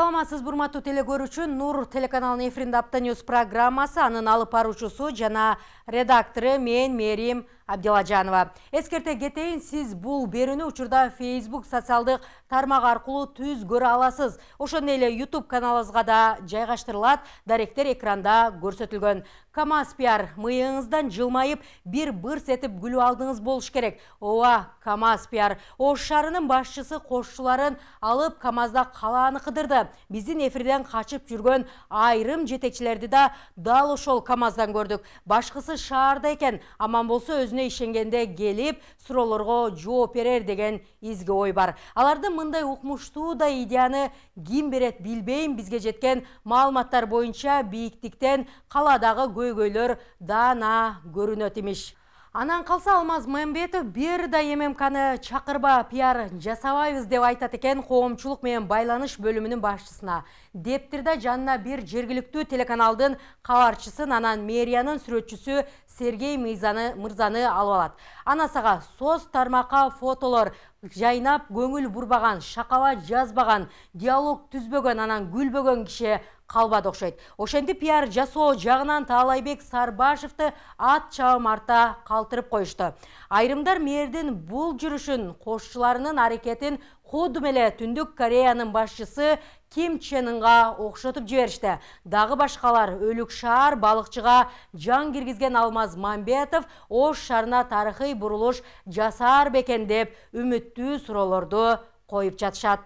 Саламатсыз бурматтуу телекөрүүчү, Нур телеканалынын эфиринде Аптаньюз программасы, анын алып баруучусу жана редактору мен Мерим Абдиладжанова. Эскерте кетейин, сиз бул берүүнү учурда Facebook социалдык тармак аркылуу түз көрө аласыз. Ошондой эле YouTube каналыбызга да жайгаштырылат, даректер экранда көрсөтүлгөн. КамАЗ пиар, мыйыңыздан жылмайып, бир бырс этип күлүп алдыңыз болуш керек. Ооба, КамАЗ пиар. Ош шаарынын башчысы кошчуларын алып КамАЗда калааны кыдырды. Биздин эфирден качып жүргөн айрым жетекчилерди да дал ошол КамАЗдан көрдүк. Башкысы шаарда экен, аман болсо өзүнө ишенгенде келип, суроолорго жооп берер деген изги ой бар. Алардын мындай укмуштуу да идеяны ким берет билбейм, бизге жеткен маалыматтар боюнча бийиктиктен каладагы көйгөйлөр даана көрүнөт имиш. Анан калса Алмаз Мамбетов бир да ММКны чакырба, пиар жасабайбыз деп айтат экен коомчулук менен байланыш бөлүмүнүн башчысына. Дептирде жанына бир жергиликтүү телеканалдын кабарчысын, анан мэриянын сүрөтчүсү Сергей Мырзаны алып алат. Анасага соц тармакка фотолор жайнап, көңүл бурбаган, шакала жазбаган, диалог түзбөгөн, анан күлбөгөн киши калбады окшойт. Ошентип пиар жасоо жагынан Таалайбек Сарбашевди ат чабым арта калтырып коюшту. Айрымдар мэрдин бул жүрүшүн, кошчуларынын аракетин кодум эле Түндүк Кореянын башчысы Ким Чен Ынга окшотуп жиберишти. Дагы башкалар өлүк шаар балыкчыга жан киргизген Алмаз Мамбетов Ош шаарына тарыхый бурулуш жасаар бекен деп үмүттүү суроолорду коюп жатышат.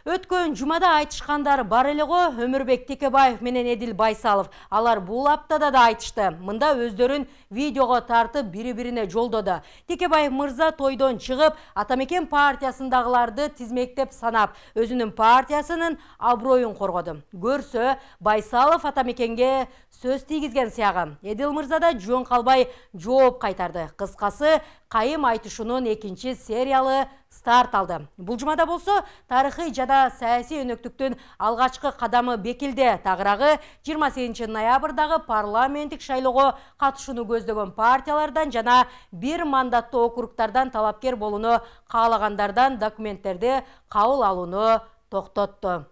Өткөн жумада айтышкандар бар эле го, Өмүрбек Текебаев менен Эдил Байсалов. Алар бул аптада да айтышты. Мында өздөрүн видеого тартып бири-бирине жолдоду. Текебаев мырза тойдон чыгып, Атамекен партиясындагыларды тизмектеп санап, өзүнүн партиясынын аброюн коргоду. Көрсө, Байсалов Атамекенге сөз тийгизген сыягы. Эдил мырза да жөн калбай жооп кайтарды. Кыскасы, кайым айтышуунун экинчи сериялы старт алды. Бул жумада болсо тарыхый жада саясий өнөктүктүн алгачкы кадамы бекилди. Тагыраагы 28 ноябрдагы парламенттик шайлоого катышууну көздөгөн партиялардан жана бир мандаттуу округтардан талапкер болууну каалагандардан документтерди кабыл алууну токтотту.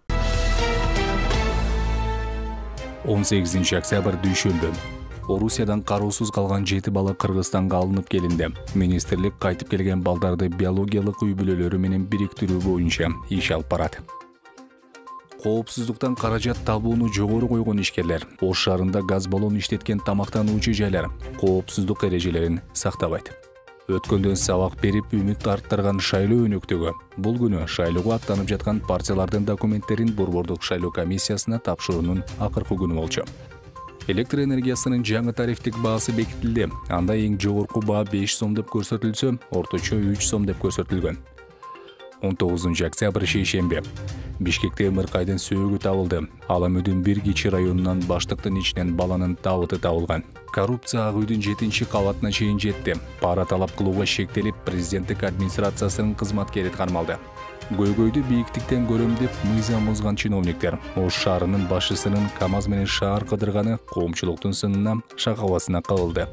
18 октябрь дүйшөмбү. Орусиядан кароосуз калган 7 бала Кыргызстанга алынып келинди. Министрлик кайтып келген балдарды биологиялык үй бүлөлөрү менен бириктирүү боюнча иш алып барат. Коопсуздуктан каражат табууну жогору койгон ишкерлер Ош шаарында газ баллон иштеткен тамактануучу жайлар коопсуздук эрежелерин сактабайт. Өткөндөн сабак берип үмүт арттырган шайлоо өнөктөгү бул күнү шайлоого аттанып жаткан партиялардын документтерин Борбордук шайлоо комиссиясына тапшыруунун акыркы күнү болчу. Электр энергиясынын жаңы тарифтик баасы бекитилди. Анда эң жогорку баа 5 сом деп көрсөтүлсө, орточо 3 сом деп көрсөтүлгөн. 19 октябрь шейшембе. Бишкекте Мыркайдын сөөгү табылды. Аламүдүн бир кичи районунан баштыктын ичинен баланын табыты табылган. Коррупция ак үйдүн 7-кабатына чейин жетти. Пара талап кылууга шектелип, президенттик администрациясынын кызматкери кармалды. Көйгөйдү бийиктиктен көрөм деп мыйзам музган чиновниктер Ош шаарынын башчысынын КамАЗ менен шаар кыдырганы коомчулуктун сынына, шакаласына кабылды.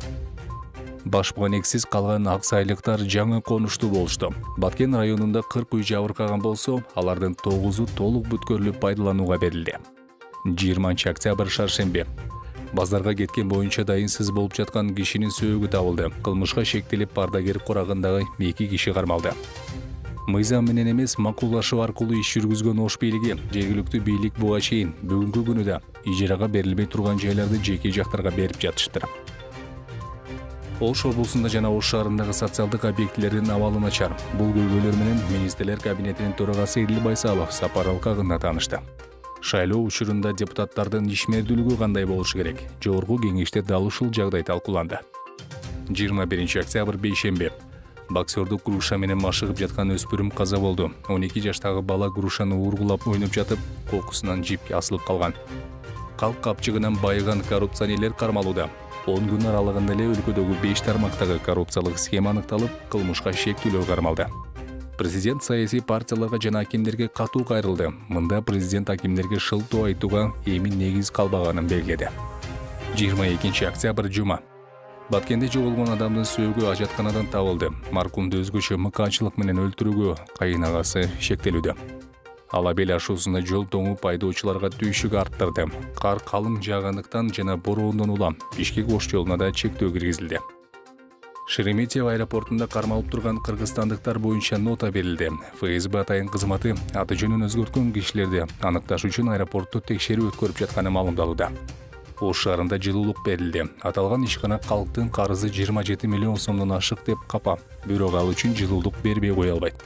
Баш боонексиз калган аксайлыктар жаңы конуштуу болушту. Баткен районунда 40 үй жабыркаган болсо, алардын 9-у толук бүткөрүлүп пайдаланууга берилди. 20 октябрь шаршембе. Базарга кеткен боюнча дайынсыз болуп жаткан кишинин сөөгү табылды. Кылмышка шектелип Ардагер корагындагы 2 киши кармалды. Мыйзам менен эмес, макулдашуу аркылуу иш жүргүзгөн Ош бийлиги, жергиликтүү бийлик буга чейин бүгүнкү күнү да ижарага берилбей турган жайларды жеке жактарга берип жатыштыр. Ош облусунда жана Ош шаарындагы социалдык объектилердин абалы начар. Бул көйгөйлөр менен министрлер кабинетинин төрагасы Эдил Байсалов сапар алкагында таанышты. Шайлоо учурунда депутаттардын ишмердүүлүгү кандай болушу керек? Жогорку кеңеште дал ушул жагдай талкууланды. 21 октябрь бейшембе. Боксердук груша менен машыгып жаткан өспүрүм каза болду. 12 жаштагы бала грушаны ургулап ойноп жатып, кокусунан жипке асылып калган. Калк капчыгынан байыган коррупционерлер кармалууда. 10 күн аралыгында эле өлкөдөгү 5 тармактагы коррупциялык схема аныкталып, кылмышка шектүүлөр кармалды. Президент саясий партияларга жана акимдерге катуу кайрылды. Мында президент акимдерге шылтоо айтууга эми негиз калбаганын белгиледи. 22 октябрь жума. Баткенде жоголгон адамдын сөөгү ажатканадан табылды. Маркумду өзгөчө мыкаачылык менен өлтүрүүгө кайын агасы шектелүүдө. Ала бел ашуусунда жол тоңуп айдоочуларга түйшүк арттырды. Кар калың жаагандыктан жана бороондон улам Бишкек Ош жолуна да чектөө киргизилди. Шереметьево аэропортунда кармалып турган кыргызстандыктар боюнча нота берилди. ФСБ атайын кызматы аты жөнүн өзгөрткөн кишилерди аныкташ үчүн аэропортто текшерүү өткөрүп жатканы маалымдалууда. Ош шаарында жылуулук берилди. Аталган ишкана калктын карызы 27 миллион сомдон ашык деп капа. Бирок ал үчүн жылуулук бербей кое албайт.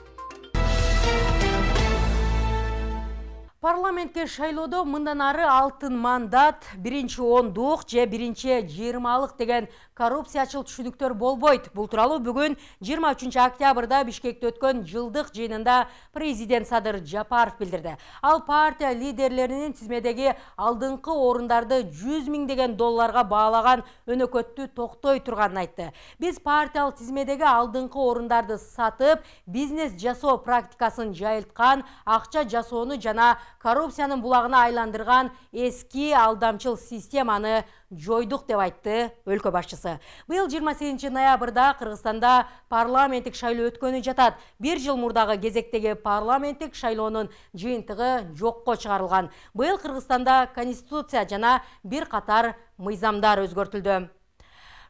Парламентке шайлоодо мындан ары алтын мандат, биринчи ондук же биринчи 20-лык деген коррупциячыл түшүнүктөр болбойт. Бул тууралуу бүгүн 23 октябрда Бишкекте өткөн жылдык жыйынында президент Садыр Жапаров билдирди. Ал партия лидерлеринин тизмедеги алдыңкы орундарды 100 миңдеген долларга баалаган өнөкөттү токтой турганын айтты. Биз партиялык тизмедеги алдыңкы орундарды сатып, бизнес жасоо практикасын жайылткан, акча жасоону жана коррупциянын булагына айландырган эски алдамчыл системаны жойдук деп айтты өлкө башчысы. Быйыл 28 ноябрда Кыргызстанда парламенттик шайлоо өткөнү жатат. Bir жыл мурдагы кезектеги парламенттик шайлоонун жыйынтыгы жокко чыгарылган. Быйыл Кыргызстанда конституция жана бир катар мыйзамдар өзгөртүлдү.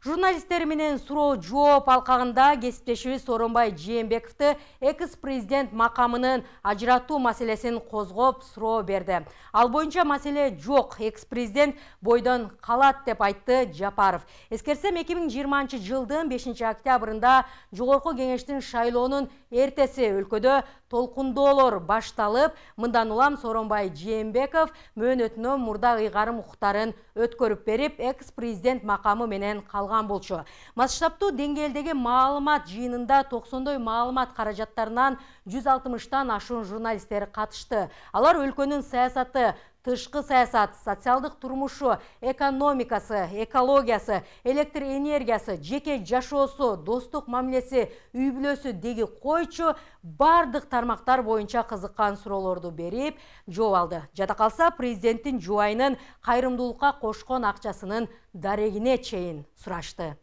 Журналисттер менен суроо жооп алкагында кесиптешибиз Сооронбай Жээнбековду экс-президент макамынын ажыратуу маселесин козгоп суроо берди. Ал боюнча маселе жок, экс-президент бойдон калат деп айтты Жапаров. Эскерсем 2020 жылдын 5 октябрында Жогорку кеңештин шайлоонун эртеси өлкөдө толкундоолор башталып, мындан улам Сооронбай Жээнбеков мөөнөтүнөн мурда ыйгарым укуктарын өткөрүп берип, экс-президент макамы менен калган болчу. Масштабтуу деңгээлдеги маалымат жыйынында 90 маалымат каражаттарынан 160тан ашуун журналисттер катышты. Алар өлкөнүн саясаты, тышкы саясат, социалдык турмушу, экономикасы, экологиясы, электр энергиясы, жеке жашоосу, достук мамилеси, үй бүлөсү деги койчу бардык тармактар боюнча кызыккан суроолорду берип, жооп алды. Жада калса, президенттин жубайынын кайрымдуулукка кошкон акчасынын дарегине чейин сурашты.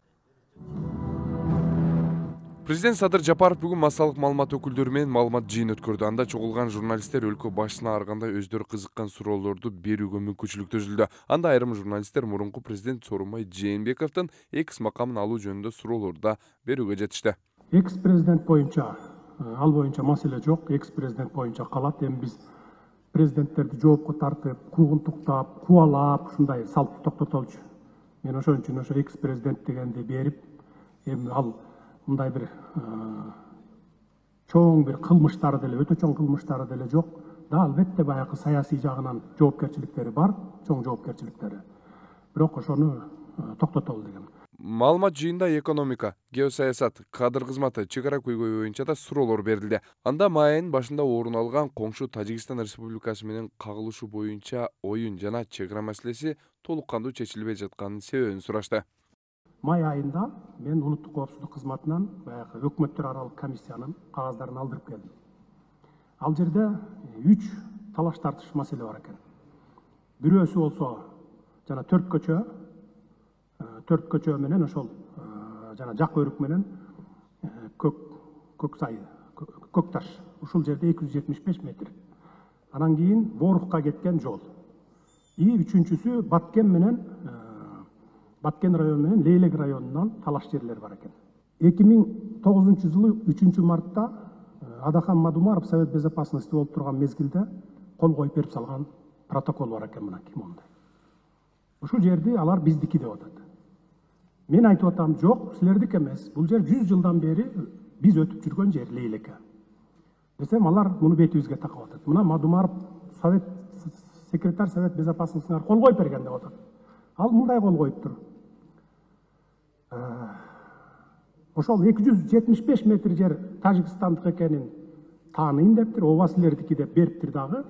Президент Садыр Жапаров бүгүн массалык маалымат өкүлдөрү менен маалымат жыйын өткөрдү. Анда чогулган журналисттер өлкө башчысына арганда өздөрү кызыккан суроолорду берүүгө мүмкүнчүлүк түзүлдү. Анда айрым журналисттер мурунку президент Сооронбай Жээнбековдун экс макамын алуу жөнүндө суроолорду да берүүгө жетишти. Экс-президент боюнча ал боюнча маселе жок. Экс-президент боюнча калат. Эми биз президенттерди жоопко тартып, куугунтуктап, кубалап ушундай салт токтотолчу. Мен ошон үчүн ошо экс-президент дегенди берип, эми ал мындай бир чоң бир кылмыштары деле, өтө чоң кылмыштары деле жок. Да, албетте баягы саясий жагынан жоопкерчиликтери бар, чоң жоопкерчиликтери. Бирок ошону токтотолу деген. Маалымат жыйында экономика, геосаясат, кадр кызматы, чек ара көйгөй боюнча да суроолор берилди. Анда май айынын башында орун алган коңшу Тажикстан Республикасы менен кагылышы боюнча оюн жана чек ара маселеси толук кандуу чечилбей жатканын себебин сурашты. Май айында мен улуттук коопсуздук кызматынан баягы өкмөттөр аралык комиссиянын кагаздарын алдырып келдим. Ал жерде 3 талаш тартыш маселе бар экен. Бирөөсү болсо жана 4 көчө менен ошол жана жак өрүк менен көк сай, көк таш. Ушул жерде 275 метр. Анан кийин Борукка кеткен жол. И үчүнчүсү Баткен району менен Лейлек районунан талаш жерлер бар экен. 2009 жылы 3 мартта Адахан Мадумаров Совет Безопасности болуп турган мезгилде кол коюп берип салган протокол бар экен мына Кимонда. Ушул жерди алар биздики деп атат. Мен айтып атам, жок, силердики эмес. Бул жер 100 жылдан бери биз өтүп жүргөн жер Лейлекке. Десем, алар муну бетибизге такап атат. Мына Мадумаров секретарь Совет Безопасностьна кол коюп берген деп атат. Ал мындай кол коюптур. Ошол 275 метр жер Тажикстандык экенин тааныйм дептир, ооба силердики деп бериптир дагы.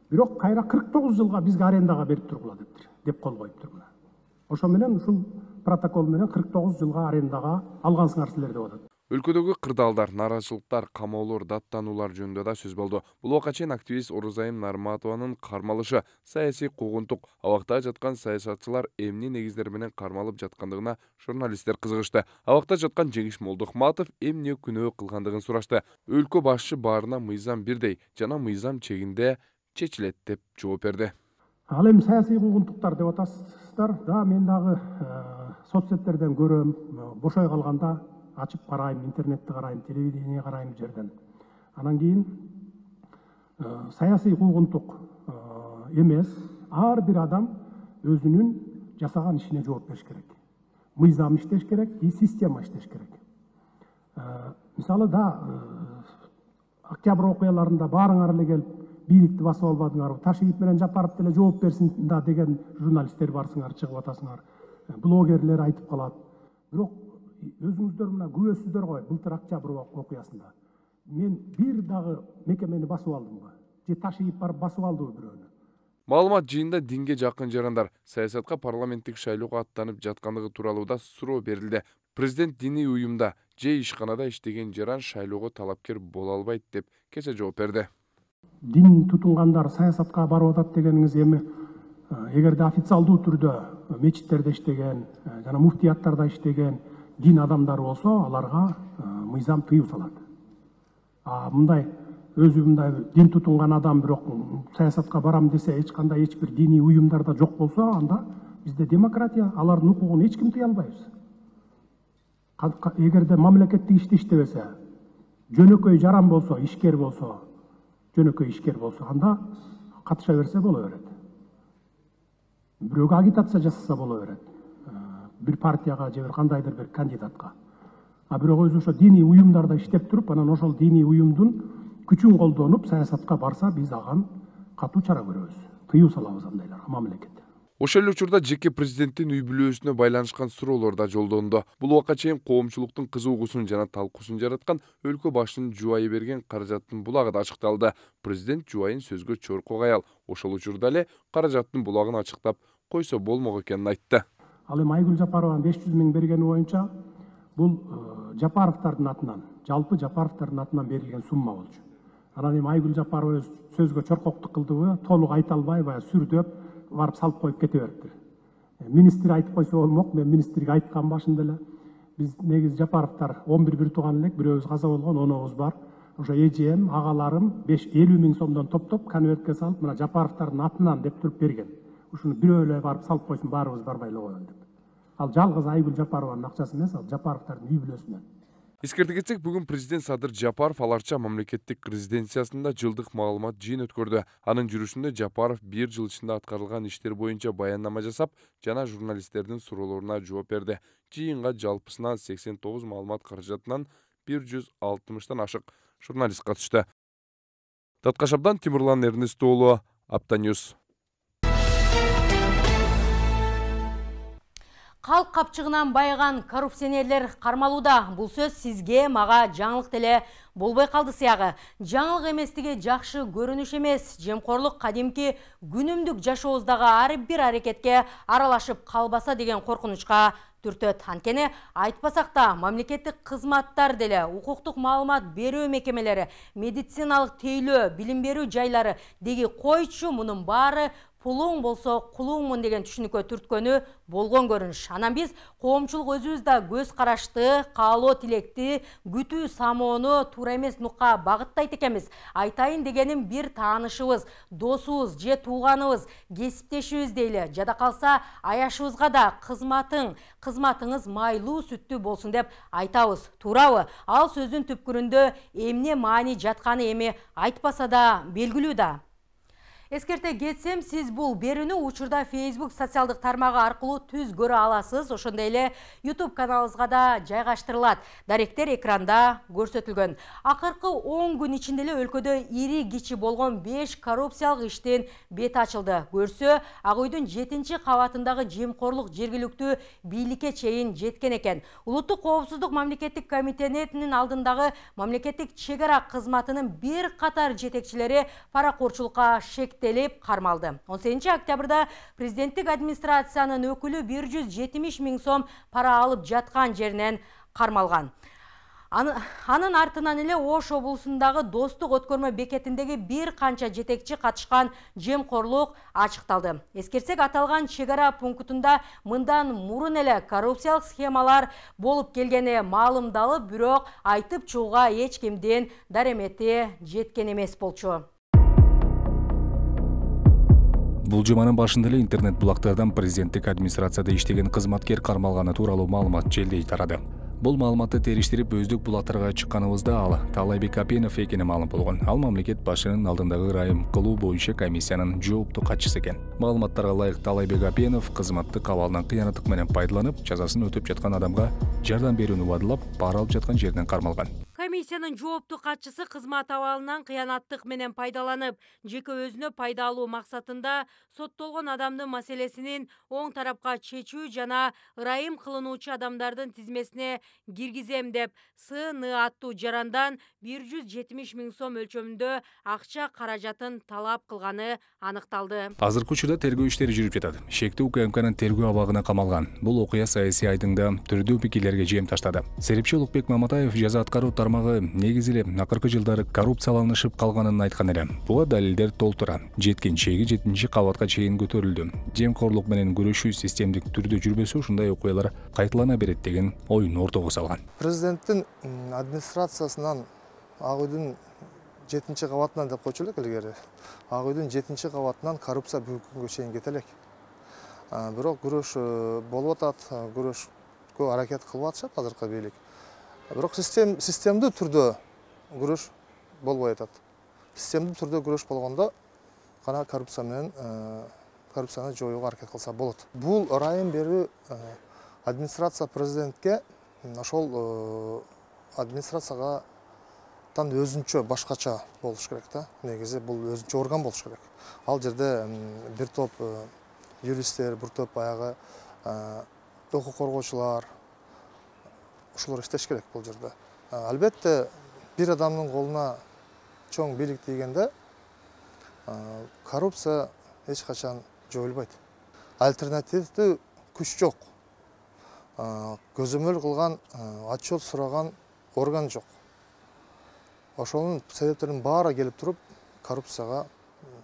Бирок кайра 49 жылга бизге арендага берип тургула дептир, деп кол коюптур мына. Ошо менен ушул протокол менен 49 жылга арендага алгансыңар силер деп атат. Өлкөдөгү кырдаалдар, нааразычылыктар, камоолор, даттануулар жөнүндө да сөз болду. Бул убакка чейин активист Орозайым Нарматованын кармалышы, саясий куугунтук, абакта жаткан саясатчылар эмне негиздер менен кармалып жаткандыгына журналисттер кызыгышты. Абакта жаткан Жеңиш Молдохматов эмне күнөө кылгандыгын сурашты. Өлкө башчы баарына мыйзам бирдей жана мыйзам чегинде чечилет деп жооп берди. Ал эми саясий куугунтуктар деп атасыздар. Да, мен дагы соцсеттерден көрөм, бошой калганда ачып карайм, интернетти карайм, телевидение карайм жерден. Анан кийин саясий куугунтук эмес, ар бир адам өзүнүн жасаган ишине жооп бериш керек. Мыйзам иштеш керек, система иштеш керек. Мисалы да октябрь окуяларында баарыңар эле келип бийликти басып албадыңар, Ташиев менен Жапаров деле жооп берсин да деген журналисттер барсыңар, чыгып атасыңар. Блогерлер айтып калат. Бирок өзүңүздөр мына күбөсүздөр ғой, былтыр октябрь окуясында. Мен бир дагы мекемени басып алдымбы? Же Ташиев барып басып алдыбы бирөөнү? Маалымат жыйында динге жакын жарандар саясатка парламенттик шайлоого аттанып жаткандыгы тууралуу да суроо берилди. Президент диний уюмда же ишканада иштеген жаран шайлоого талапкер боло албайт деп кече жооп берди. Дин тутунгандар саясатка барып атат дегениңиз эми эгерде официалдуу түрдө мечиттерде иштеген жана муфтияттарда иштеген дин адамдары болсо, аларга мыйзам тыюу салат. Мындай өзү мындай дин тутунган адам бирок саясатка барам десе, эч кандай эч бир диний уюмдарда жок болсо, анда бизде демократия, алардын укугун эч ким тыя албайбыз. Эгерде мамлекеттик ишти иштебесе, жөнөкөй жаран болсо, ишкер болсо, анда катыша берсе боло берет. Бирөөгө агитация жасаса боло берет. Бир партияга же бир кандайдыр бир кандидатка. Бирок өзү ошо диний уюмдарда иштеп туруп, анан ошол диний уюмдун күчүн колдонуп саясатка барса, биз аган катуу чара көрөбүз. Тыюу салабыз андайларга мамлекет. Ошол эле учурда жеке президенттин үй бүлөсүнө байланышкан суроолор да жолдонду. Бул убакка чейин коомчулуктун кызыгуусун жана талкуусун жараткан өлкө башчынын жубайы берген каражаттын булагы да ачыкталды. Президент жубайын сөзгө чоркок аял. Ошол учурда эле каражаттын булагын ачыктап койсо болмок экенин айтты. Ал эми Айгүл Жапарованын 500 000 бергени боюнча бул Жапаровдардын атынан, жалпы Жапаровдардын атынан берилген сумма болчу. Анан эми Айгүл Жапарова өз сөзгө чоркоктук кылдыбы, толук айта албай, сүрдөп барып салып коюп кете бериптир. Министр айтып койсо болмок, мен министрге айткам башында эле. Биз негизи Жапаровдор 11 бир тууган элек, бирөөбүз каза болгон, 10-обуз бар. Ошо эжем, агаларым 50 000 сомдон топтоп конвертке салып, мына Жапаровдордун атынан деп туруп берген. Ушуну бирөө эле барып салып койсун, баарыбыз барбай эле коелу деп. Ал жалгыз Айгүл Жапарованын акчасы эмес, ал Жапаровдордун үй бүлөсүнөн. Эскерте кетсек, бүгүн президент Садыр Жапаров аларча мамлекеттик резиденциясында жылдык маалымат жыйын өткөрдү. Анын жүрүшүндө Жапаров 1 жыл ичинде аткарылган иштер боюнча баяндама жасап, жана журналисттердин суроолоруна жооп берди. Жыйынга жалпысынан 89 маалымат каражатынан 160тан ашык журналист катышты. Таткашабдан Тимурлан Эрнест уулу, Аптаньюз. Калк капчыгынан байыган коррупционерлер кармалууда. Бул сөз сизге, мага жаңылык деле болбой калды сыягы. Жаңылык эместиги жакшы көрүнүш эмес. Жемкорлук кадимки күнүмдүк жашообуздагы ар бир аракетке аралашып калбаса деген коркунучка түртөт. Анткени айтпасак да мамлекеттик кызматтар деле, укуктук маалымат берүү мекемелери, медициналык тейлөө, билим берүү жайлары деги койчу, мунун баары пулуң болсо кулуңмун деген түшүнүккө түрткөнү болгон көрүнүш. Анан биз коомчулук өзүбүз да көз карашты, каалоо тилекти, күтүү самоону туура эмес нукка багыттайт экенбиз. Айтайын дегеним, бир таанышыбыз, досубуз же тууганыбыз, кесиптешибиз дейли. Жада калса аяшыбызга да кызматыңыз майлуу сүттүү болсун деп айтабыз. Туурабы? Ал сөздүн түпкүрүндө эмне маани жатканы эми айтпаса да белгилүү да. Эскерте кетсем, сиз бул берүүнү учурда Facebook социалдык тармагы аркылуу түз көрө аласыз. Ошондой эле YouTube каналыбызга да жайгаштырылат. Даректер экранда көрсөтүлгөн. Акыркы 10 күн ичинде эле өлкөдө ири кичи болгон 5 коррупциялык иштин бети ачылды. Көрсө, Ак үйдүн 7-кабатындагы жемкорлук жергиликтүү бийликке чейин жеткен экен. Улуттук коопсуздук мамлекеттик комитетинин алдындагы мамлекеттик чек ара кызматынын бир катар жетекчилери паракорчулукка шектелип кармалды. 18 октябрда президенттик администрациянын өкүлү 170 000 сом пара алып жаткан жеринен кармалган. Анын артынан эле Ош облусундагы Достук өткөрмө бекетиндеги бир канча жетекчи катышкан жемкорлук ачыкталды. Эскерсек, аталган чегара пунктунда мындан мурун эле коррупциялык схемалар болуп келгени маалымдалып, бирок айтып чууга эч кимдин даремети жеткен эмес болчу. Бул жуманын башында эле интернет булактардан президенттик администрацияда иштеген кызматкер кармалганы тууралуу маалымат желдей тарады. Бул маалыматты териштирип өздүк булактарга чыкканыбызда ал Талайбек Апенов экени маалым болгон. Ал мамлекет башчынын алдындагы ырайым кылуу боюнча комиссиянын жооптуу катчысы экен. Маалыматтарга ылайык Талайбек Апенов кызматтык абалынан кыянаттык менен пайдаланып, жазасын өтөп жаткан адамга жардам берүүнү убадылап, пара алып жаткан жерден кармалган. Комиссиянын жооптуу катчысы кызмат абалынан кыянаттык менен пайдаланып, жеке өзүнө пайда алуу максатында соттолгон адамдын маселесинин оң тарапка чечүү жана ырайым кылынуучу адамдардын тизмесине киргизем деп СН аттуу жарандан 170 000 сом өлчөмүндө акча каражатын талап кылганы аныкталды. Азыркы учурда тергөө иштери жүрүп жатат. Шектүү УКМКнын тергөө абагына камалган. Бул окуя саясий айдыңда түрдүү пикирлерге жем таштады. Серепчи Улукбек Маматаев жаза аткаруу тармагы негизи эле акыркы жылдары коррупцияланышып калганын айткан эле. Буга далилдер толтура. Жеткинчеги 7-кабатка чейин көтөрүлдү. Жемкорлук менен күрөшүү системдик түрдө жүрбөсө, ушундай окуялар кайталана берет деген оюн ортого салган. Президенттин администрациясынан Ак үйдүн 7-кабатынан деп койчу элек илгери. Ак үйдүн 7-кабатынан коррупция бүгүнгө чейин кете элек. Бирок күрөш болуп атат, күрөшкө аракет кылып атышат азыркы бийлик. Бирок системдүү түрдө күрөш болбой атат. Системдүү түрдө күрөш болгондо гана коррупцияны жоюуга аракет кылса болот. Бул ырайым берүү администрация президентке ошол администрацияга өзүнчө башкача болуш керек да. Негизи бул өзүнчө орган болуш керек. Ал жерде бир топ юристтер, бир топ аягы укук коргоочулар ушулар иштеш керек бул жерде. Албетте бир адамдын колуна чоң бийлик тийгенде коррупция эч качан жоюлбайт. Альтернативдүү күч жок. Көзөмөл кылган, отчет сураган орган жок. Ошонун себептеринин баары келип туруп коррупцияга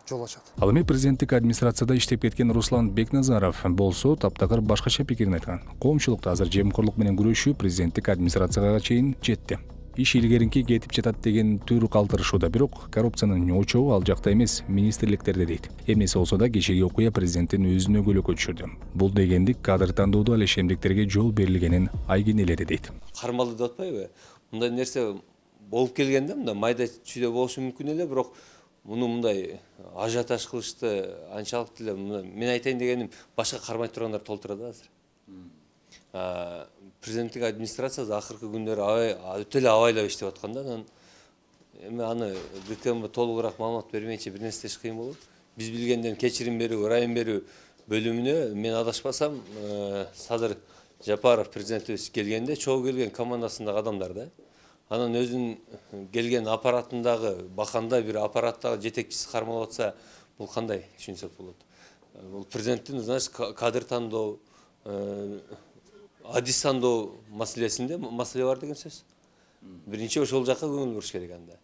жол ачат. Ал эми президенттик администрацияда иштеп кеткен Руслан Бекназаров болсо таптакыр башкача пикирин айткан. Коомчулукта азыр жемкорлук менен күрөшүү президенттик администрацияга чейин жетти. Иш илгеринки кетип жатат деген түр калтырышууда, бирок коррупциянын очогу ал жакта эмес, министрликтерде дейт. Эмнеси болсо да кечеги окуя президенттин өзүнө көйгөй түшүрдү. Бул дегендик кадр тандоодо алешемдиктерге жол берилгенин айгинеледи дейт. Кармалды деп атпайбы? Мындай нерсе болуп келгенде мында майда чүйдө болушу мүмкүн эле, бирок муну мындай ажиотаж кылышты анчалык деле мен айтайын дегеним башка кармай тургандар толтурат азыр. Президенттик администрациясы акыркы күндөрү өтө эле абайлап иштеп атканда, эми аны ГКМ толугураак маалымат бермейинче бир нерсе кыйын болот. Биз билгенден кечирим берүү, ырайым берүү бөлүмүнө мен адашпасам Садыр Жапаров президентибиз келгенде чогуу келген командасындагы адамдар да. Анан өзүнүн келген аппаратындагы баканда бир аппараттагы жетекчиси кармалып атса, бул кандай түшүнсөк болот. Бул президенттин, значит, кадр тандоо, адис тандоо маселесинде маселе бар деген сөз. Биринчи ошол жакка көңүл буруш керек анда.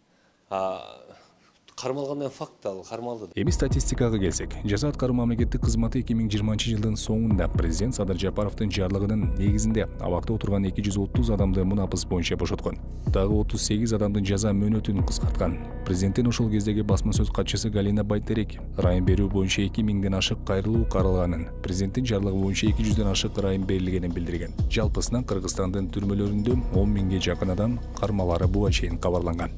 Кармалгандан факт ал кармалды. Эми статистикага келсек, жаза аткаруу мамлекеттик кызматы 2020-жылдын соңунда президент Садыр Жапаровдун жарлыгынын негизинде абакта отурган 230 адамды мунапыс боюнча бошоткон. Дагы 38 адамдын жаза мөөнөтүн кыскарткан. Президенттин ошол кездеги басма сөз катчысы Галина Байтерек ырайым берүү боюнча 2000ден ашык кайрылуу каралганын, президенттин жарлыгы боюнча 200дөн ашык ырайым берилгенин билдирген. Жалпысынан Кыргызстандын түрмөлөрүндө 10 000ге жакын адам кармалары буга чейин кабарланган.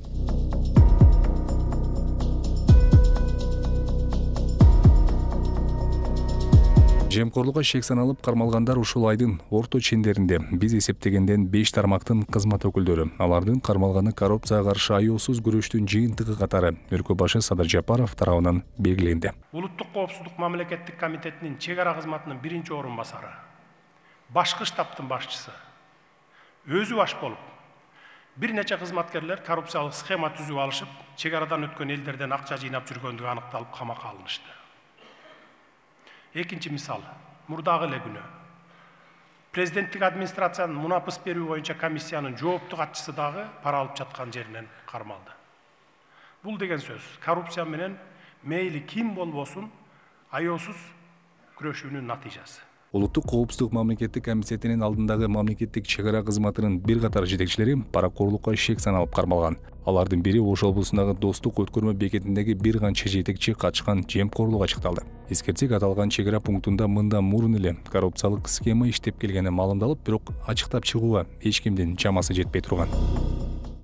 Жемкорлукка шек саналып кармалгандар ушул айдын орто чендеринде биз эсептегенден 5 тармактын кызмат өкүлдөрү. Алардын кармалганы коррупцияга каршы аяосуз күрөштүн жыйынтыгы катары өлкө башы Садыр Жапаров тарабынан белгиленди. Улуттук коопсуздук мамлекеттик комитетинин чек ара кызматынын биринчи орун басары, башкы штабтын башчысы өзү баш болуп, бир нече кызматкерлер коррупциялык схема түзүп алышып, чек арадан өткөн элдерден акча жыйнап жүргөндүгү аныкталып камакка алынышты. Экинчи мисал, мурдагы эле күнү президенттік администрацияның мұнапыс беру бойынша комиссияның жоопту катчысы дагы пара алып жаткан жеринен кармалды. Бул деген сөз коррупция менен мейли ким болбосун аяосуз күрөшүүнүн натыйжасы. Улуттук коопсуздук мамлекеттик комитетинин алдындагы мамлекеттик чек ара кызматынын бир катар жетекчилери паракорлукка шек саналып кармалган. Алардын бири Ош облусундагы Достук өткөрмө бекетиндеги бир канча жетекчи качкан жемкорлук ачыкталды. Эскертсек, аталган чек ара пунктунда мындан мурун эле коррупциялык схема иштеп келгени маалымдалып, бирок ачыктап чыгууга эч кимдин чамасы жетпей турган.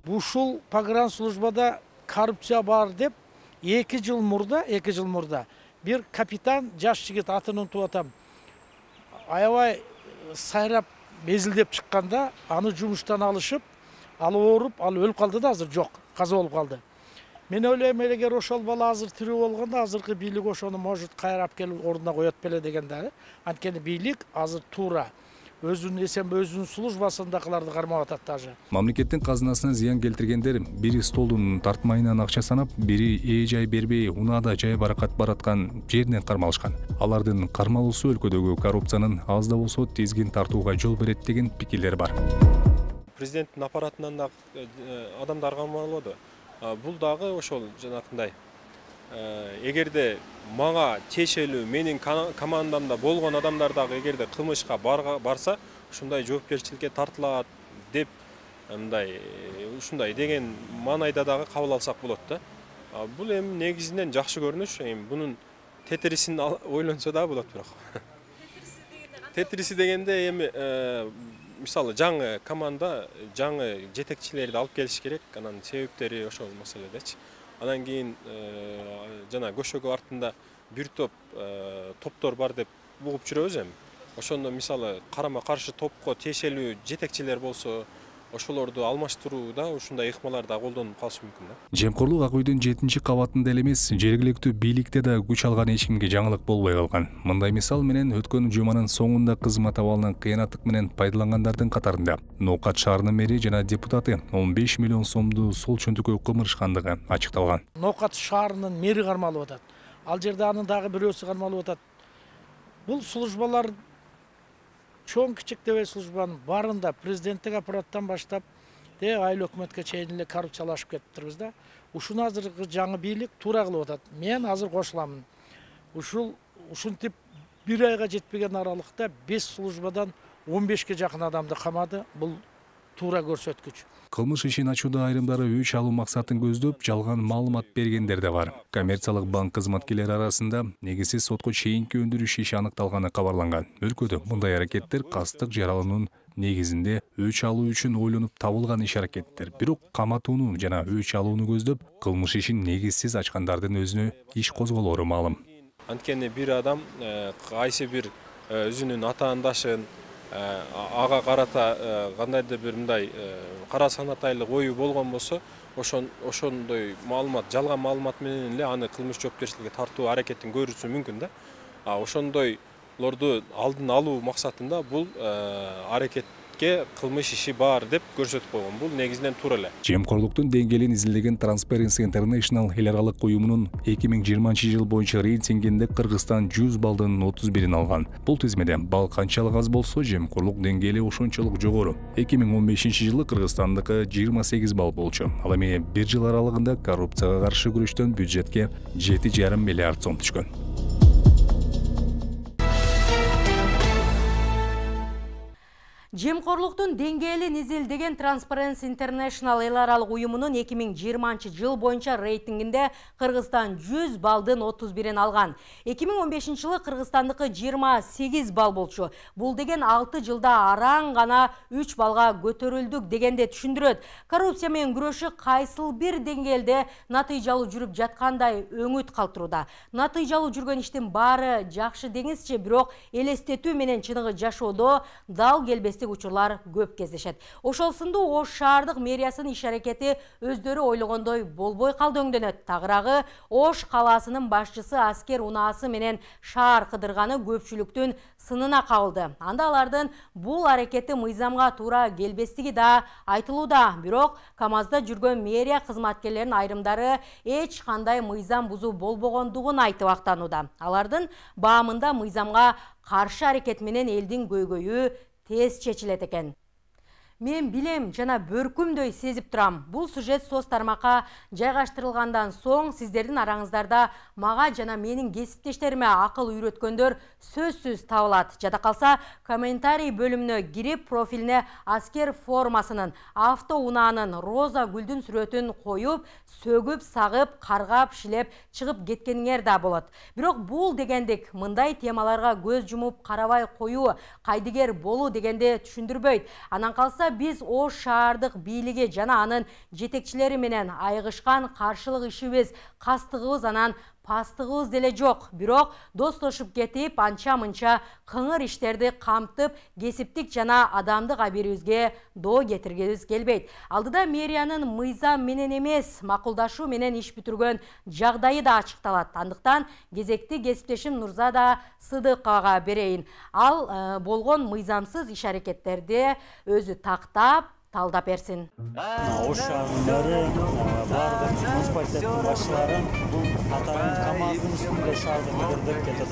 Ушул погранслужбада коррупция бар деп 2 жыл мурда бир капитан жаш жигит атын унутуп атам. Аябай сайрап безилдеп чыкканда аны жумуштан алышып, ал ооруп, ал өлүп калды да, азыр жок, каза болуп калды. Мен ойлойм, эгер ошол бала азыр тирүү болгондо, азыркы бийлик ошону может кайрап келип ордуна коет беле деген да. Анткени бийлик азыр туура өзүнүн эсенбе өзүнүн службасындакыларды кармап атат даже. Мамлекеттин казынасына зыян келтиргендер бири столдун тартмайынан акча санап, бири жай бербей унаада жай баракат бараткан жеринен кармалышкан. Алардын кармалуусу өлкөдөгү коррупциянын аз да болсо тезгин тартууга жол берет деген пикирлер бар. Президенттин аппаратынан да адамдар кармалды. Бул дагы ошол жанакындай. Эгерде мага тиешелүү менин командамда болгон адамдар дагы эгерде кылмышка барса, ушундай жоопкерчиликке тартылат деп ушундай деген маанайда дагы кабыл алсак болот да. Бул эми негизинен жакшы көрүнүш, бунун тетрисин ойлонсо да болот бирок. Тетриси дегенде эми мисалы жаңы команда, жаңы жетекчилерди алып келиш керек, анан себептери ошол маселедечи. Анан кийин жана көшөгө артында бир топтор бар деп угуп жүрөбүз эми. Ошондо мисалы карама каршы топко тиешелүү жетекчилер болсо, ошолорду алмаштырууда ушундай ыкмалар да колдонуп калышы мүмкүн да. Жемкорлук ак үйдүн 7-кабатында эле эмес, жергиликтүү бийликте да күч алган эч кимге жаңылык болбой калган. Мындай мисал менен өткөн жуманын соңунда кызмат абалынан кыянаттык менен пайдалангандардын катарында Ноокат шаарынын мэри жана депутаты 15 миллион сомду сол чөндүккө кымырышкандыгы ачыкталган. Ноокат шаарынын мэри кармалып атат. Ал жерде анын дагы бирөөсү кармалып атат. Бул службалар чоң кичиктебей службанын барында президенттик аппараттан баштап айыл өкмөткө чейин эле коррупциялашып кетиптирбиз да. Ушуну азыркы жаңы бийлик туура кылып атат. Мен азыр кошуламын. Ушинтип бир айга жетпеген аралыкта 5 службадан 15ке жакын адамды камады. Бул туура көрсөткүч. Кылмыш ишин ачууда айрымдары өч алуу максатын көздөп жалган маалымат бергендер да бар. Коммерциялык банк кызматкерлери арасында негизсиз сотко чейинки өндүрүш иши аныкталганы кабарланган. Өлкөдө мындай аракеттер кастык жаралануунун негизинде өч алуу үчүн ойлонуп табылган иш аракеттер. Бирок каматууну жана өч алууну көздөп кылмыш ишин негизсиз ачкандардын өзүнө иш козголору маалым. Анткени бир адам кайсы бир өзүнүн атаандашын ага карата кандайдыр бир мындай кара санатайлык ою болгон болсо, ошондой маалымат, жалган маалымат менен эле аны кылмыш жоопкерчиликке тартуу аракетин көрүшү мүмкүн да. Ошондойлорду алдын алуу максатында бул аракетке кылмыш иши бар деп көрсөтүп койгон. Бул негизинен туура эле. Жемкорлуктун деңгээлин изилдеген Transparency International эл аралык уюмунун 2020-жыл боюнча рейтингинде Кыргызстан 100 балдын 31-ин алган. Бул тизмеде бал канчалык аз болсо, жемкорлук деңгээли ошончолук жогору. 2015-жылы Кыргызстандыкы 28 балл болчу. Ал эми бир жыл аралыгында коррупцияга каршы күрөштөн бюджетке 7,5 миллиард сом түшкөн. Жемкорлуктун деңгээлин изилдеген Transparency International эл аралык уюмунун 2020-жыл боюнча рейтингинде Кыргызстан 100 балдын 31-ин алган. 2015-жылы Кыргызстандыкы 28 балл болчу. Бул деген 6 жылда араң гана 3 балга көтөрүлдүк дегенде түшүндүрөт. Коррупция менен күрөшү кайсыл бир деңгээлде натыйжалуу жүрүп жаткандай өңүт калтырууда. Натыйжалуу жүргөн иштин баары жакшы деңизчи, бирок элестетүү менен чыныгы жашоодо дал келбестик учурлар көп кездешет. Ошол сындуу Ош шаардык мэриясынын иш аракети өздөрү ойлогондой болбой калды өңдөнөт. Тагыраагы Ош калаасынын башчысы аскер унаасы менен шаар кыдырганы көпчүлүктүн сынына кабылды. Анда алардын бул аракети мыйзамга туура келбестиги да айтылууда. Бирок КАМАЗда жүргөн мэрия кызматкерлеринин айрымдары эч кандай мыйзам бузуу болбогондугун айтып актанууда. Алардын баамында мыйзамга каршы аракет менен элдин көйгөйү тез чечилет экен. Мен билем жана бөркүмдөй сезип турам. Бул сюжет соц тармакка жайгаштырылгандан соң сиздердин араңыздарда мага жана менин кесиптештериме акыл үйрөткөндөр сөзсүз табылат. Жада калса комментарий бөлүмүнө кирип профилине аскер формасынын, автоунаанын, роза гүлдүн сүрөтүн коюп, сөгүп, сагып, каргап, шилеп чыгып кеткениңер да болот. Бирок бул дегендик мындай темаларга көз жумуп карабай коюу, кайдыгер болуу дегенди түшүндүрбөйт. Анан калса biz Ош шаардык бийлиги жана анын жетекчилери менен айгышкан каршылык ишибиз, кастыгыбыз анан пастыгыбыз деле жок. Бирок достошуп кетип, анча-мынча кыңыр иштерди камтып, кесиптик жана адамдык абийирибизге доо кетиргибиз келбейт. Алдыда мэриянын мыйзам менен эмес, макулдашуу менен иш бүтүргөн жагдайы да ачыкталат. Андыктан кезекти кесиптешим Нурзада Сыдыковага берейин. Ал болгон мыйзамсыз иш аракеттерди өзү тактап, талдап берсин. Ош шаарындагы бардык муниципалитеттин башчыларын бул атайын КАМАЗдын үстүндө шаарды кыдырдып кетет.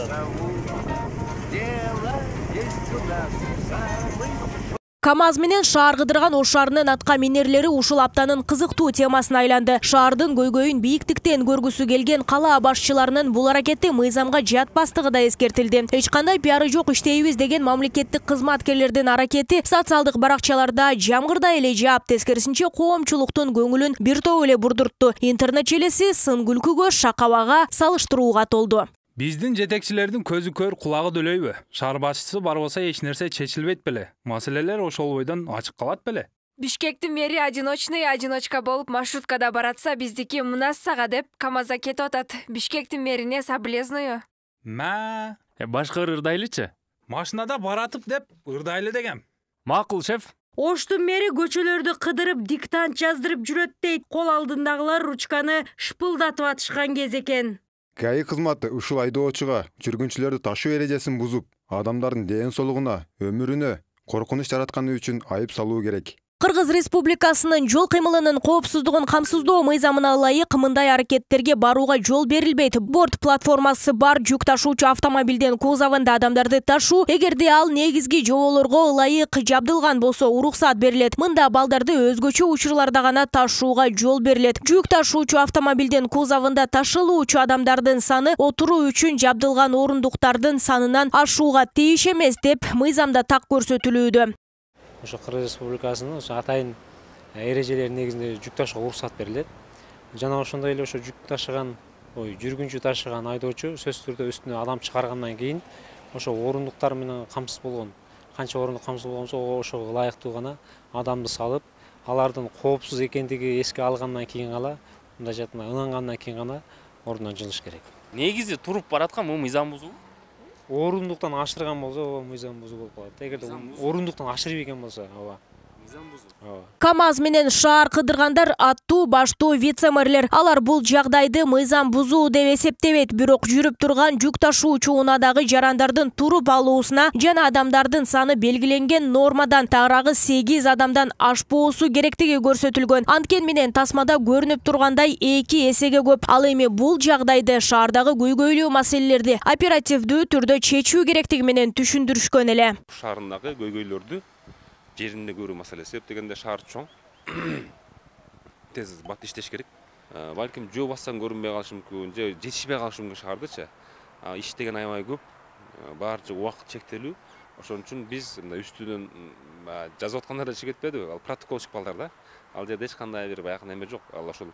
КАМАЗ менен шаар кыдырган Ош шаарынын атка минерлери ушул аптанын кызыктуу темасына айланды. Шаардын көйгөйүн бийиктиктен көргүсү келген кала башчыларынын бул аракети мыйзамга жатпастыгы да эскертилди. Эч кандай пиары жок иштейбиз деген мамлекеттик кызматкерлердин аракети социалдык баракчаларда жамгырдай эле жаап, тескерисинче коомчулуктун көңүлүн бир топ эле бурдуртту. Интернет желеси сын күлкүгө, шакабага, салыштырууга толду. Биздин жетекчилердин көзү көр, кулагы дөйлөйбү? Шаар башчысы бар болсо эч нерсе чечилбейт беле? Маселелер ошол бойдон ачык калат беле? Бишкектин мэри одиночка болуп маршруткада баратса, биздики мунассага деп КАМАЗда кетип атат. Бишкектин мэрине соболезною. Башка ырдайлычы? Машинада баратып деп ырдайлы дегем. Макул, шеф. Оштун мэри көчөлөрдү кыдырып диктант жаздырып жүрөт дейт. Кол алдындагылар ручканы шпылдатып атышкан кез экен. КАИ кызматы ушул айдоочуга жүргүнчүлөрдү ташуу эрежесин бузуп, адамдардын ден соолугуна, өмүрүнө коркунуч жаратканы үчүн айып салуу керек. Кыргыз Республикасынын жол кыймылынын коопсуздугун камсыздоо мыйзамына ылайык мындай аракеттерге барууга жол берилбейт. Борт платформасы бар жүк ташуучу автомобилдин кузовунда адамдарды ташуу, эгерде ал негизги жоболорго ылайык жабдылган болсо, уруксат берилет. Мында балдарды өзгөчө учурларда гана ташууга жол берилет. Жүк ташуучу автомобилдин кузовунда ташылуучу адамдардын саны отуруу үчүн жабдылган орундуктардын санынан ашууга тийиш эмес деп мыйзамда так көрсөтүлүүдө. Ошо Кыргыз Республикасынын атайын эрежелери негизинде жүк ташууга уруксат берилет. Жана ошондой эле ошо жүк ташыган, жүргүнчү ташыган айдоочу сөзсүз түрдө үстүнө адам чыгаргандан кийин ошо орундуктар менен камсыз болгон, канча орундук камсыз болгонсо ошого ылайыктуу гана адамды салып, алардын коопсуз экендиги эске алгандан кийин гана, мындай жактан ынангандан кийин гана ордунан жылыш керек. Негизи туруп бараткан бул мыйзам бузуу. Орундуктан ашырган болсо, мыйзам бузуу болуп калат. Эгерде орундуктан ашырып экен болсо, ооба. КАМАЗ менен шаар кыдыргандар аттуу баштуу вице-мэрлер. Алар бул жагдайды мыйзам бузуу деп эсептебейт, бирок жүрүп турган жүк ташуучу унаадагы жарандардын туруп алуусуна жана адамдардын саны белгиленген нормадан тагыраагы 8 адамдан ашпоосу керектиги көрсөтүлгөн. Анткен менен тасмада көрүнүп тургандай 2 эсеге көп. Ал эми бул жагдайды шаардагы көйгөйлүү маселелерди оперативдүү түрдө чечүү керектиги менен түшүндүрүшкөн эле. Шаарындагы көйгөйлөрдү жеринде көрүү маселеси. Себеп дегенде шаар чоң. Тез бат иштеш керек. Балким жөө бассаң көрүнбөй калышы мүмкүн, же жетишпей калышы мүмкүн шаардычы. Иш деген аябай көп. Баары убакыт чектелүү. Ошон үчүн биз үстүнөн жазып аткандар да чыгып кетпеди. Ал протокол чыгып калдар да. Ал жерде эч кандай бир баягы неме жок. Ал ошол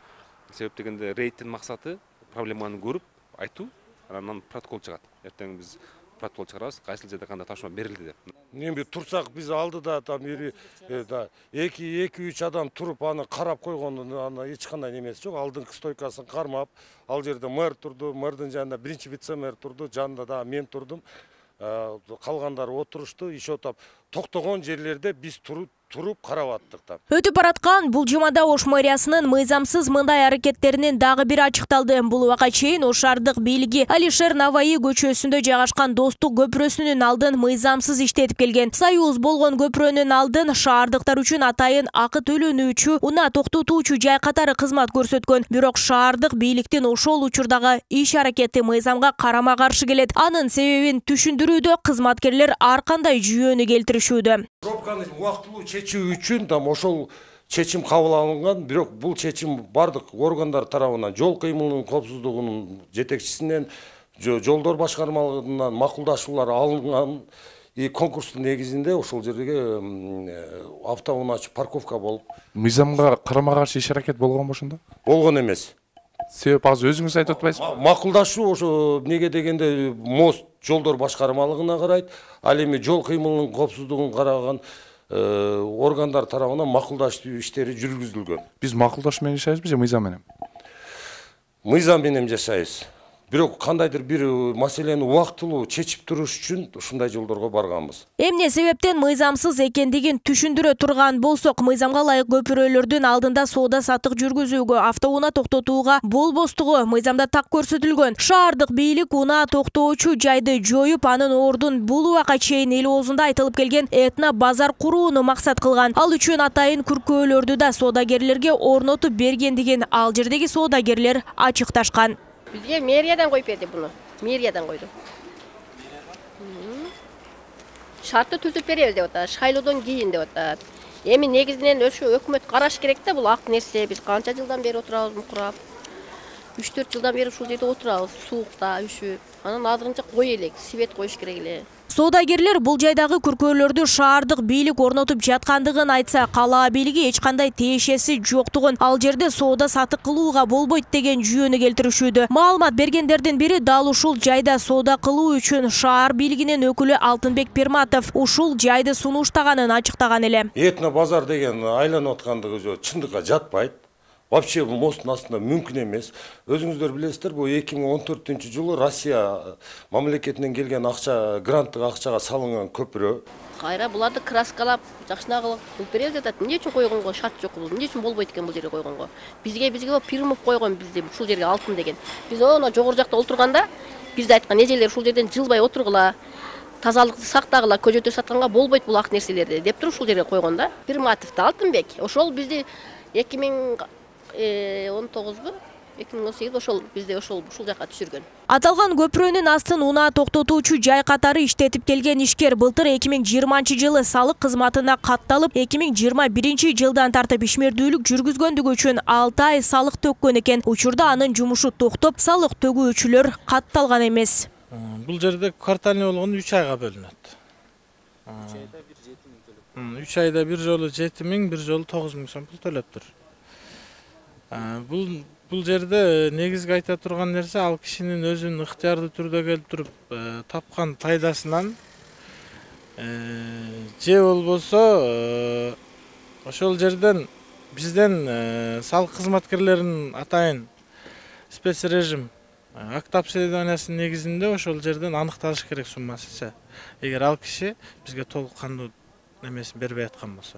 себеп дегенде рейдтин максаты проблеманы көрүп айтуу, анан протокол чыгат. Эртең биз протокол чыгарабыз, кайсыл жерде кандай ташма берилди деп. Эми турсак биз алдыда там 2-3 адам туруп аны карап койгондун эч кандай немеси жок. Алдыңкы стойкасын кармап, ал жерде мэр турду, мэрдин жанында биринчи вице-мэр турду, жанында да мен турдум. Калгандары отурушту, иш отап токтогон жерлерде биз туруп туруп карап аттык. Өтүп бараткан бул жумада Ош мэриясынын мыйзамсыз мындай аракеттеринин дагы бири ачыкталды. Бул убакка чейин Ош шаардык бийлиги Алишер Наваи көчөсүндө жайгашкан Достук көпүрөсүнүн алдын мыйзамсыз иштетип келген. Союз болгон көпүрөнүн алдын шаардыктар үчүн атайын акы төлөнүүчү, унаа токтотуучу жай катары кызмат көрсөткөн. Бирок шаардык бийликтин ошол учурдагы иш аракети мыйзамга карама каршы келет. Анын себебин түшүндүрүүдө кызматкерлер ар кандай жүйөнү келтиришүүдө. Пробканы убактылуу чечүү үчүн ошол чечим кабыл алынган, бирок бул чечим бардык органдар тарабынан, жол кыймылынын коопсуздугунун жетекчисинен, жолдор башкармалыгынан макулдашуулар алынган. Конкурстун негизинде ошол жерге автоунаач парковка болуп. Мыйзамга карама каршы иш аракет болгонбу ошондо? Болгон эмес. Себеп азыр өзүңүз айтып атпайсызбы? Макулдашуу ошо неге дегенде мост жолдор башкармалыгына карайт, ал эми жол кыймылынын коопсуздугун караган органдар тарабынан макулдашуу иштери жүргүзүлгөн. Биз макулдашуу менен жашайбызбы же мыйзам менен? Мыйзам менен жашайбыз. Бирок кандайдыр бир маселени убактылуу чечип туруш үчүн ушундай жолдорго барганбыз. Эмне себептен мыйзамсыз экендигин түшүндүрө турган болсок, мыйзамга ылайык көпүрөлөрдүн алдында соода саттык жүргүзүүгө, автоунаа токтотууга болбостугу мыйзамда так көрсөтүлгөн. Шаардык бийлик унаа токтоочу жайды жоюп, анын ордун бул убакка чейин эл оозунда айтылып келген этно базар курууну максат кылган. Ал үчүн атайын күркөөлөрдү да соодагерлерге орнотуп бергендигин ал жердеги соодагерлер ачыкташкан. Бизге мэриядан коюп берди буну. Мэриядан койду. Шартты түзүп беребиз деп атат. Шайлоодон кийин деп атат. Эми негизинен ошо өкмөт караш керек да, бул ак нерсе. Биз канча жылдан бери отурабыз мукурап. 3-4 жылдан бери ушул жерде отурабыз, суукта, үшүп. Анан азырынча кой элек, свет коюш керек эле. Соодагерлер бул жайдагы күркөөлөрдү шаардык бийлик орнотуп жаткандыгын айтса, кала бийлиги эч кандай тиешеси жоктугун, ал жерде соода сатык кылууга болбойт деген жүйөнү келтиришүүдө. Маалымат бергендердин бири дал ушул жайда соода кылуу үчүн шаар бийлигинин өкүлү Алтынбек Пирматов ушул жайды сунуштаганын ачыктаган эле. Этно базар деген айланып аткандыгы чындыкка жатпайт. Вообще bu mosttun aslında mümkün emas. Özüңүздөр билесиздер, bu 2014-жылы Россия мамлекетинен келген акча, гранттык акчага салынган көпүрө. Кайра буларды краскалап, жакшына кылып беребиз деп атат. Эмне үчүн койгонго шарт жок бул? Эмне үчүн болбойт экен бул жерге койгонго? Бизге Пирмов койгон бизди ушул жерге алтын деген. Биз оны жогору жакта отурганда бизде айткан эжелер ушул жерден жылбай отургула, тазалыкты сактагыла, көчөтө сатканга болбойт бул ак нерселерди деп туруп ушул жерге койгон да. Пирматов да Алтынбек. Ошол бизди 2019 2018 ошол бизде ушул жакка түшүргөн. Аталган көпүрөнүн астын унаа токтотуучу жай катары иштетип келген ишкер былтыр 2020-жылы салык кызматына катталып, 2021-жылдан тартып ишмердүүлүк жүргүзгөндүгү үчүн 6 ай салык төккөн экен. Учурда анын жумушу токтоп, салык төгүүчүлөр катталган эмес. Бул жерде квартальный болгону 3 айга бөлүнөт. 3 айда бир жолу 7 000, бир жолу 9 000 сом пул төлөптүр. Бул жерде негизги айта турган нерсе, ал кишинин өзүнүн ыктыярдуу түрдө келип туруп тапкан пайдасынан же болбосо ошол жерден бизден салык кызматкерлеринин атайын спецрежим акт обследованиясынын негизинде ошол жерден аныкталыш керек суммасы. Эгер ал киши бизге толук кандуу немесин бербей аткан болсо.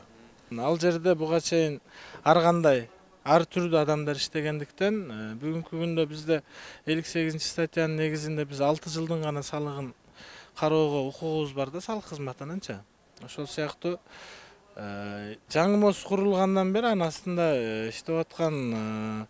Ал жерде буга чейин ар кандай ар түрдүү адамдар иштегендиктен бүгүнкү күндө бизде 58-статьянын негизинде биз 6 жылдын гана салыгын кароого укугубуз бар да, салык кызматынанча. Ошол сыяктуу жаңы мост курулгандан бери анын астында иштеп аткан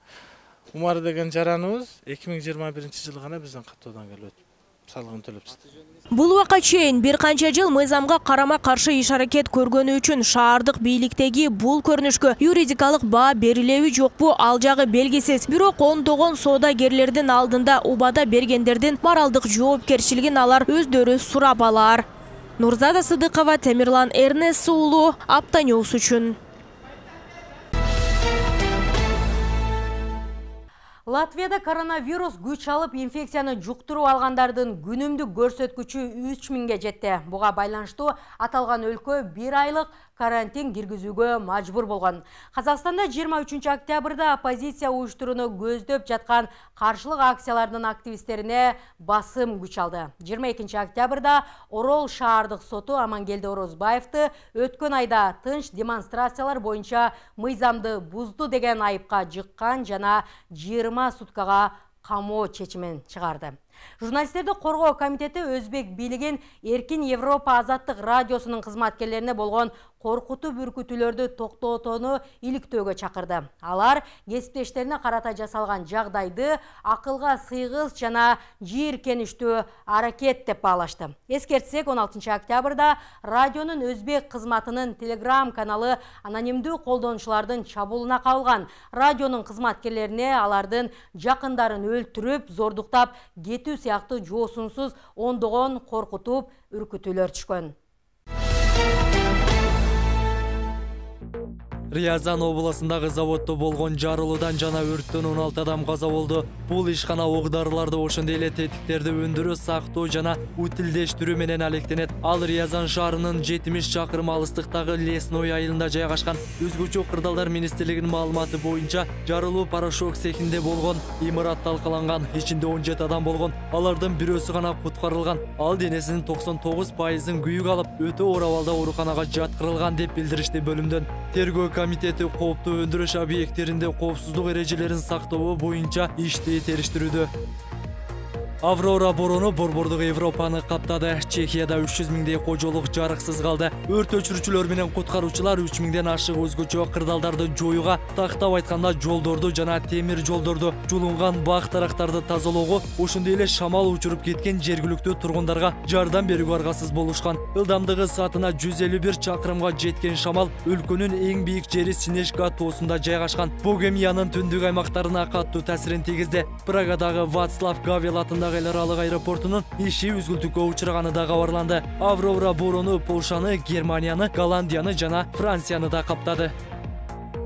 Умар деген жараныбыз 2021-жылы гана бизден каттоодон келип өтүп салыгын төлөп чыкты. Бул убакка чейин бир канча жыл мыйзамга карама каршы иш аракет көргөнү үчүн шаардык бийликтеги бул көрүнүшкө юридикалык баа берилеби жокпу, ал жагы белгисиз. Бирок ондогон соодагерлердин алдында убада бергендердин моралдык жоопкерчилигин алар өздөрү сурап алар. Нурзада Сыдыкова, Темирлан Эрнес уулу, Аптаньюс үчүн. Латвияда коронавирус күч алып инфекцияны жұқтырып алғандардың күнүмдүк көрсөткүчү 3000-ге жетти. Буга байланыштуу аталган өлкө 1 айлык карантин киргизүүгө мажбур болгон. Казакстанда 23 октябрда оппозиция уюштурууну көздөп жаткан каршылык акциялардын активисттерине басым күч алды. 22 октябрда Орол шаардык соту Амангелди Орозбаевди өткөн айда тынч демонстрациялар боюнча мыйзамды бузду деген айыпка жыккан жана 20 суткага камоо чечимин чыгарды. Журналисттерди коргоо комитети Өзбек бийлигин Эркин Европа азаттык радиосунун кызматкерлерине болгон коркутуп үркүтүүлөрдү токтотууну иликтөөгө чакырды. Алар кесиптештерине карата жасалган жагдайды акылга сыйгыз жана жийиркеничтүү аракет деп баалашты. Эскертсек, 16 октябрда радионун Өзбек кызматынын Telegram каналы анонимдүү колдонуучулардын чабуулуна кабылган. Радионун кызматкерлерине алардын жакындарын өлтүрүп, зордуктап кетүү сыяктуу жоосунсуз ондогон коркутуп үркүтүүлөр түшкөн. Рязан обласындагы заводдо болгон жарылуудан жана өрттөн 16 адам каза болду. Бул ишкана ок-дарыларды ошондой эле тетиктерди өндүрүү, сактоо жана утилдештирүү менен алектенет. Ал Рязан шаарынын 70 чакырым алыстыктагы Лесной айылында жайгашкан. Өзгөчө кырдаалдар министрлигинин маалыматы боюнча, жарылуу порошок цехинде болгон. Имарат талкаланган, ичинде 17 адам болгон. Алардын бирөөсү гана куткарылган. Ал денесинин 99%ын күйүк алып, өтө оор абалда ооруканага жаткырылган деп билдиришти бөлүмдөн. Тергөө комитети кооптуу өндүрүш объекттеринде коопсуздук эрежелерин сактоо боюнча ишти териштирүүдө. Аврора бороону борбордук Европаны каптады. Чехияда 300 миңдей кожолук жарыксыз калды. Өрт өчүрүүчүлөр менен куткаруучулар 3 миңден ашык өзгөчө кырдаалдарды жоюуга, тактап айтканда жолдорду жана темир жолдорду, жулунган бак дарактарды тазалоого, ошондой эле шамал учуруп кеткен жергиликтүү тургундарга жардам берүүгө аргасыз болушкан. Ылдамдыгы саатына 151 чакырымга жеткен шамал өлкөнүн эң бийик жери Снежка тоосунда жайгашкан. Богемиянын түндүк аймактарына каттуу таасирин тийгизди. Прагадагы Вацлав Гавел атындагы эл аралык аэропортунун иши үзгүлтүккө учураганы да кабарланды. Аврора бороону Полшаны, Германияны, Голландияны жана Францияны да каптады.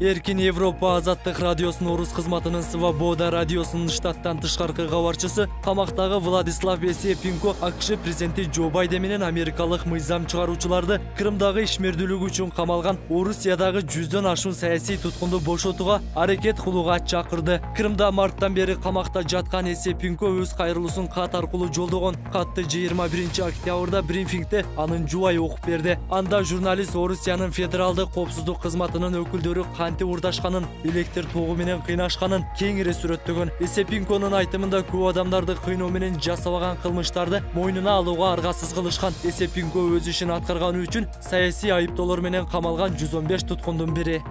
Эркин Европа азаттык радиосунун орус кызматынын Свобода радиосунун штаттан тышкаркы кабарчысы камактагы Владислав Есепенко АКШ президенти Джо Байден менен америкалык мыйзам чыгаруучуларды Крымдагы ишмердүүлүк үчүн камалган Орусиядагы 100дөн ашуун саясий туткунду бошотууга аракет кылууга чакырды. Крымда марттан бери камакта жаткан Есепенко өз кайрылуусун кат аркылуу жолдогон. Катты 21 октябрда брифингде анын жубайы окуп берди. Анда журналист Орусиянын федералдык коопсуздук кызматынын өкүлдөрү канти урдашканын, электр тогу менен кыйнашканын кеңири сүрөттөгөн. Есепенконун айтымында көп адамдарды кыйноо менен жасабаган кылмыштарды мойнуна алууга аргасыз кылышкан. Есепенко өз ишин аткарганы үчүн саясий айыптоолор менен камалган 115 туткундун бири.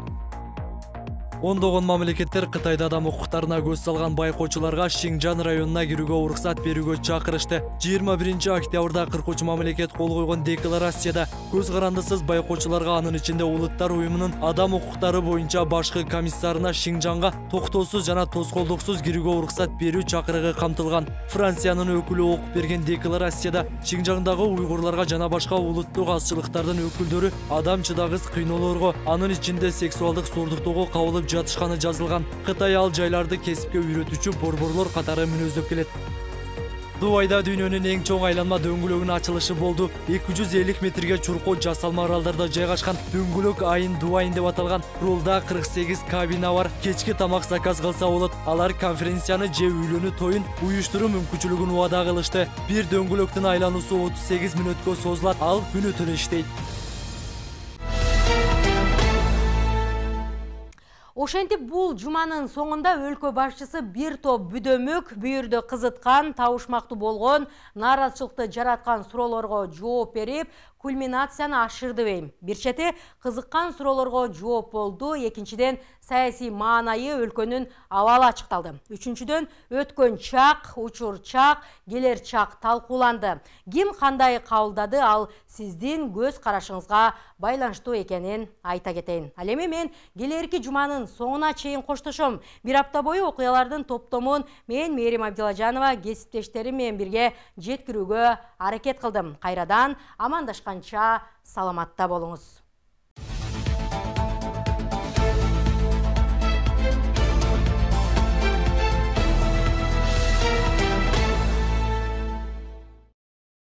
Ондогон мамлекеттер Кытайда адам укуктарына көз салган байкоочуларга Шинжан районуна кирүүгө уруксат берүүгө чакырышты. 21 октябрда 43 мамлекет кол койгон декларацияда көз карандысыз байкоочуларга, анын ичинде Улуттар уюмунун адам укуктары боюнча башкы комиссарына Шинжанга токтоосуз жана тоскоолдуксуз кирүүгө уруксат берүү чакырыгы камтылган. Франциянын өкүлү окуп берген декларацияда Шинжаңдагы уйгурларга жана башка улуттук азчылыктардын өкүлдөрү адам чыдагыс кыйноолорго, анын ичинде сексуалдык сурдуктоого кабылып жатышканы жазылган. Кытай ал жайларды кесипке үйрөтүүчү борборлор катары мүнөздөп келет. Дубайда дүйнөнүн эң чоң айланма дөңгөлөгүнүн ачылышы болду. 250 метрге чуркоо жасалма аралдарда жайгашкан дөңгөлөк айын Дуайн деп аталган. Рулда 48 кабина бар. Кечки тамак заказ кылса болот. Алар конференцияны же үйлөнүү тоюн уюштуруу мүмкүнчүлүгүн убада кылышты. Бир дөңгөлөктүн айлануусу 38 мүнөткө созулат. Ал күнү түнү иштейт. Ошентип бул жуманын соңунда өлкө башчысы бир топ бүдөмүк бүйүрдү кызыткан, табышмактуу болгон, нааразычылыкты жараткан суроолорго жооп берип, кульминацияны ашырды бейм. Бир чети кызыккан суроолорго жооп болду, экинчиден саясий маанайы өлкөнүн абалы ачыкталды. Үчүнчүдөн өткөн чак, учур чак, келер чак талкууланды. Ким кандай кабылдады, ал сиздин көз карашыңызга байланыштуу экенин айта кетейин. Ал эми мен келерки жуманын соңуна чейин коштошом. Бир апта бою окуялардын топтомун мен Мерим Абдилажанова кесиптештерим менен бирге жеткирүүгө аракет кылдым. Кайрадан амандашканча саламатта болуңуз.